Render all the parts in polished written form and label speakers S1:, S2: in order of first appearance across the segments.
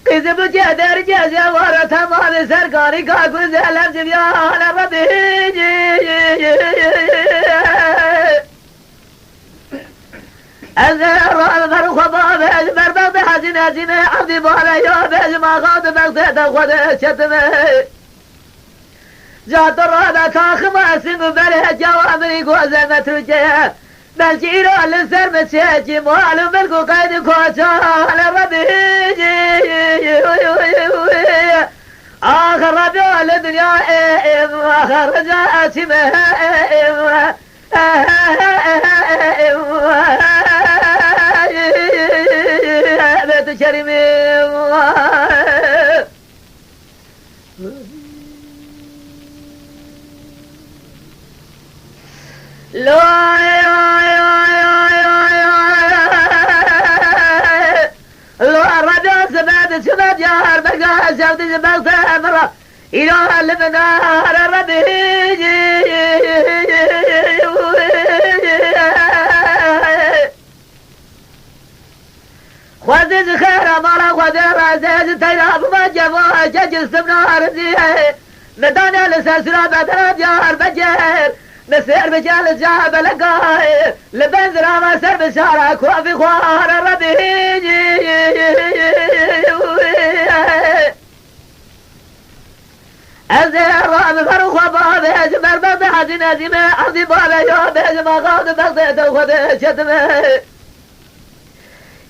S1: किसी बुझे देर जैसे वारा था मारे सरकारी का कुछ अलग जिया ना बदे ऐसे रात भर ख़ुदा भेज बर्बाद हाजिने जिने आदि बारे यो भेज मागाद बगते तो खुद छत में जातो रात खाख मासिंग बरे जवाब नहीं गोज़े में तुझे बल्चिरो लसर में चेची मालूम बिल्कुल कैद खोचा ना बदे آخر ربيع الدنيا آخر رجاء سمه بيت شرمي شباب يا هربقة شوتي جبال ثمرة إله لبنار الربيج خوزيز خير مالا خوزير عزيز تيراب ما جفا ججز تبنار زيه مدانا لسلسلة بدراب يا هربقة نسير بجال الجاب لقاي لبنزرا ما سر بشارك وفي خوار الربيج أزير راب فرخ وباب أجمر بضحة نازمة أرضي بالا يوم أجمع غاض بغضيت وخذ شتمه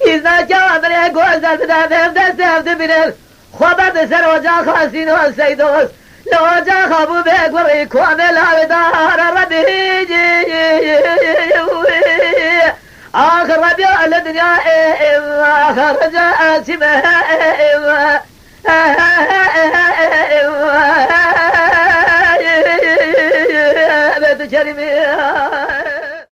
S1: إذا جاء من يقول زلتنا بهم دبنر خبر سر وجا خاسين والسيدوس لو جا خابو بيك وريك وعمل عودار الربيج آخر ربيع الدنيا آخر رجاء سمه بيت شرمي